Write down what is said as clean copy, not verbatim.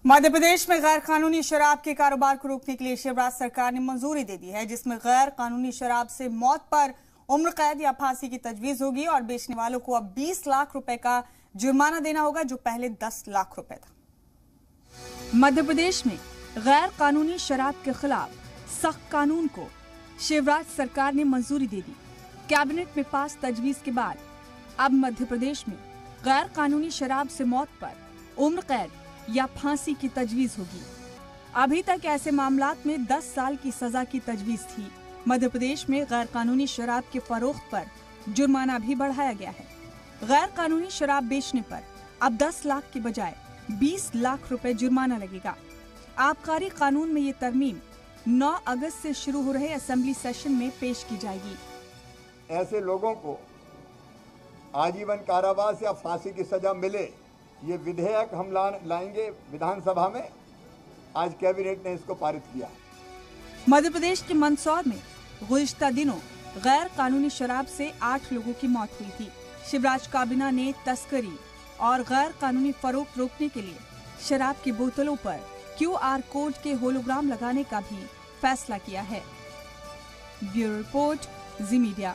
मध्य प्रदेश में गैर कानूनी शराब के कारोबार को रोकने के लिए शिवराज सरकार ने मंजूरी दे दी है, जिसमें गैर कानूनी शराब से मौत पर उम्र कैद या फांसी की तजवीज होगी और बेचने वालों को अब 20 लाख रुपए का जुर्माना देना होगा, जो पहले 10 लाख रुपए था। मध्य प्रदेश में गैर कानूनी शराब के खिलाफ सख्त कानून को शिवराज सरकार ने मंजूरी दे दी। कैबिनेट में पास तजवीज के बाद अब मध्य प्रदेश में गैर कानूनी शराब से मौत पर उम्र कैद या फांसी की तजवीज होगी। अभी तक ऐसे मामलात में 10 साल की सजा की तजवीज थी। मध्य प्रदेश में गैर कानूनी शराब के फरोख्त पर जुर्माना भी बढ़ाया गया है। गैर कानूनी शराब बेचने पर अब 10 लाख के बजाय 20 लाख रुपए जुर्माना लगेगा। आबकारी कानून में ये तरमीम 9 अगस्त से शुरू हो रहे असेंबली सेशन में पेश की जाएगी। ऐसे लोगों को आजीवन कारावास या फांसी की सजा मिले, ये विधेयक हम लाएंगे विधानसभा में। आज कैबिनेट ने इसको पारित किया। मध्य प्रदेश के मंदसौर में गुज़िश्ता दिनों गैर कानूनी शराब से 8 लोगों की मौत हुई थी। शिवराज काबीना ने तस्करी और गैर कानूनी फरोख्त रोकने के लिए शराब की बोतलों पर QR कोड के होलोग्राम लगाने का भी फैसला किया है। ब्यूरो रिपोर्ट, जी मीडिया।